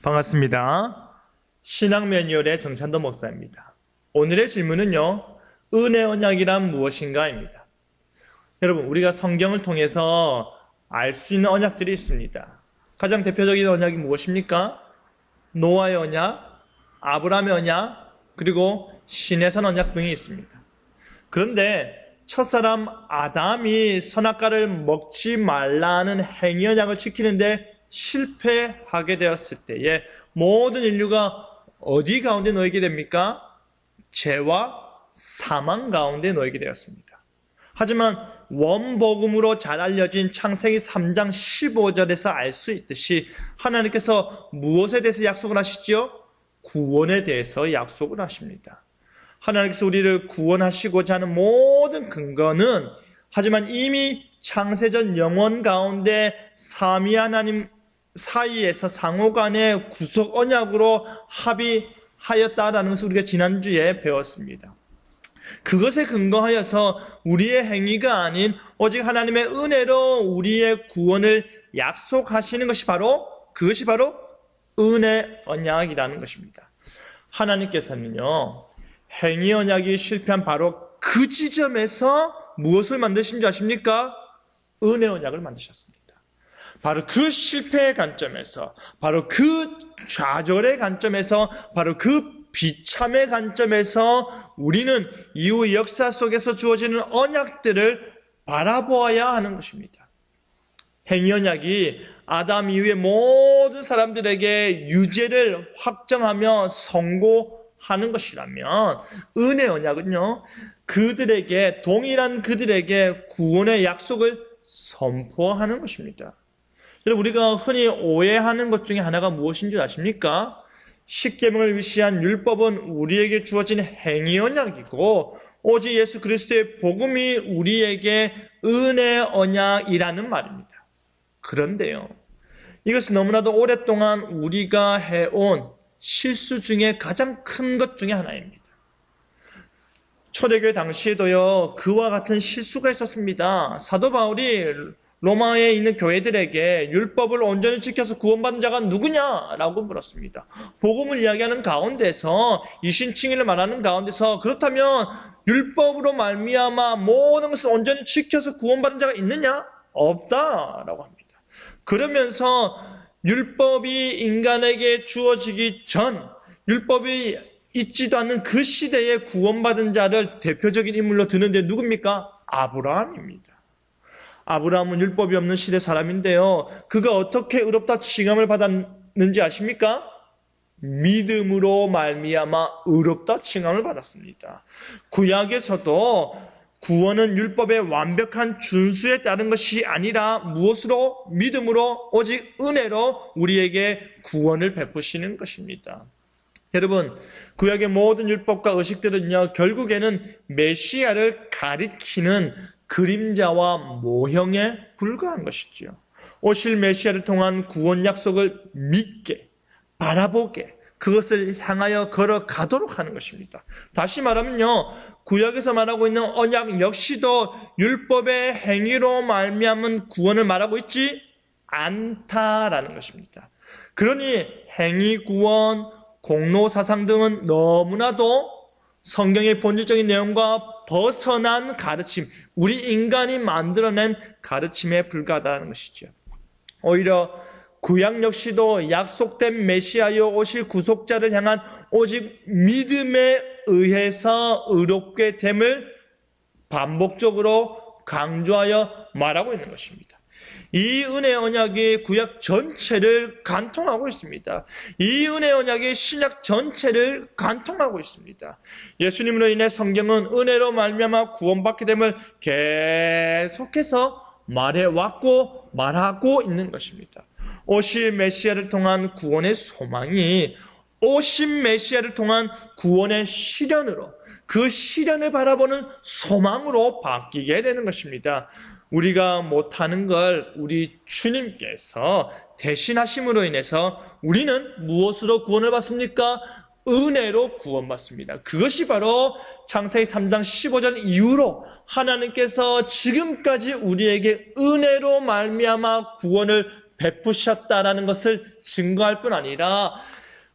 반갑습니다. 신앙 매뉴얼의 정찬도 목사입니다. 오늘의 질문은요, 은혜 언약이란 무엇인가입니다. 여러분, 우리가 성경을 통해서 알 수 있는 언약들이 있습니다. 가장 대표적인 언약이 무엇입니까? 노아의 언약, 아브라함의 언약, 그리고 시내산 언약 등이 있습니다. 그런데 첫사람 아담이 선악과를 먹지 말라는 행위 언약을 지키는데 실패하게 되었을 때에 모든 인류가 어디 가운데 놓이게 됩니까? 죄와 사망 가운데 놓이게 되었습니다. 하지만 원복음으로 잘 알려진 창세기 3장 15절에서 알 수 있듯이 하나님께서 무엇에 대해서 약속을 하시죠? 구원에 대해서 약속을 하십니다. 하나님께서 우리를 구원하시고자 하는 모든 근거는 하지만 이미 창세전 영원 가운데 삼위 하나님 사이에서 상호간의 구속 언약으로 합의하였다라는 것을 우리가 지난주에 배웠습니다. 그것에 근거하여서 우리의 행위가 아닌 오직 하나님의 은혜로 우리의 구원을 약속하시는 그것이 바로 은혜 언약이라는 것입니다. 하나님께서는요, 행위 언약이 실패한 바로 그 지점에서 무엇을 만드신 줄 아십니까? 은혜 언약을 만드셨습니다. 바로 그 실패의 관점에서, 바로 그 좌절의 관점에서, 바로 그 비참의 관점에서 우리는 이후 역사 속에서 주어지는 언약들을 바라보아야 하는 것입니다. 행위 언약이 아담 이후의 모든 사람들에게 유죄를 확정하며 선고하는 것이라면 은혜 언약은요, 동일한 그들에게 구원의 약속을 선포하는 것입니다. 여러분, 우리가 흔히 오해하는 것 중에 하나가 무엇인 줄 아십니까? 십계명을 위시한 율법은 우리에게 주어진 행위 언약이고 오직 예수 그리스도의 복음이 우리에게 은혜 언약이라는 말입니다. 그런데요, 이것은 너무나도 오랫동안 우리가 해온 실수 중에 가장 큰 것 중에 하나입니다. 초대교회 당시에도요, 그와 같은 실수가 있었습니다. 사도 바울이 로마에 있는 교회들에게 율법을 온전히 지켜서 구원받은 자가 누구냐라고 물었습니다. 복음을 이야기하는 가운데서, 이신칭의를 말하는 가운데서 그렇다면 율법으로 말미암아 모든 것을 온전히 지켜서 구원받은 자가 있느냐? 없다라고 합니다. 그러면서 율법이 인간에게 주어지기 전, 율법이 있지도 않는 그 시대에 구원받은 자를 대표적인 인물로 드는데 누굽니까? 아브라함입니다. 아브라함은 율법이 없는 시대 사람인데요, 그가 어떻게 의롭다 칭함을 받았는지 아십니까? 믿음으로 말미암아 의롭다 칭함을 받았습니다. 구약에서도 구원은 율법의 완벽한 준수에 따른 것이 아니라 무엇으로? 믿음으로, 오직 은혜로 우리에게 구원을 베푸시는 것입니다. 여러분, 구약의 모든 율법과 의식들은요, 결국에는 메시아를 가리키는 그림자와 모형에 불과한 것이지요. 오실 메시아를 통한 구원 약속을 믿게, 바라보게, 그것을 향하여 걸어가도록 하는 것입니다. 다시 말하면요, 구약에서 말하고 있는 언약 역시도 율법의 행위로 말미암은 구원을 말하고 있지 않다라는 것입니다. 그러니 행위 구원, 공로 사상 등은 너무나도 성경의 본질적인 내용과 벗어난 가르침, 우리 인간이 만들어낸 가르침에 불과하다는 것이죠. 오히려 구약 역시도 약속된 메시아여 오실 구속자를 향한 오직 믿음에 의해서 의롭게 됨을 반복적으로 강조하여 말하고 있는 것입니다. 이 은혜 언약이 구약 전체를 관통하고 있습니다. 이 은혜 언약이 신약 전체를 관통하고 있습니다. 예수님으로 인해 성경은 은혜로 말미암아 구원받게 됨을 계속해서 말해왔고 말하고 있는 것입니다. 오실 메시아를 통한 구원의 소망이 오신 메시아를 통한 구원의 실현으로, 그 실현을 바라보는 소망으로 바뀌게 되는 것입니다. 우리가 못하는 걸 우리 주님께서 대신하심으로 인해서 우리는 무엇으로 구원을 받습니까? 은혜로 구원받습니다. 그것이 바로 창세기 3장 15절 이후로 하나님께서 지금까지 우리에게 은혜로 말미암아 구원을 베푸셨다라는 것을 증거할 뿐 아니라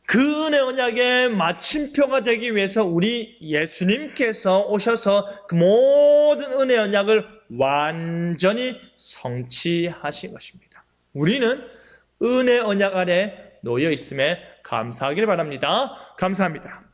그 은혜 언약의 마침표가 되기 위해서 우리 예수님께서 오셔서 그 모든 은혜 언약을 완전히 성취하신 것입니다. 우리는 은혜 언약 아래 놓여 있음에 감사하길 바랍니다. 감사합니다.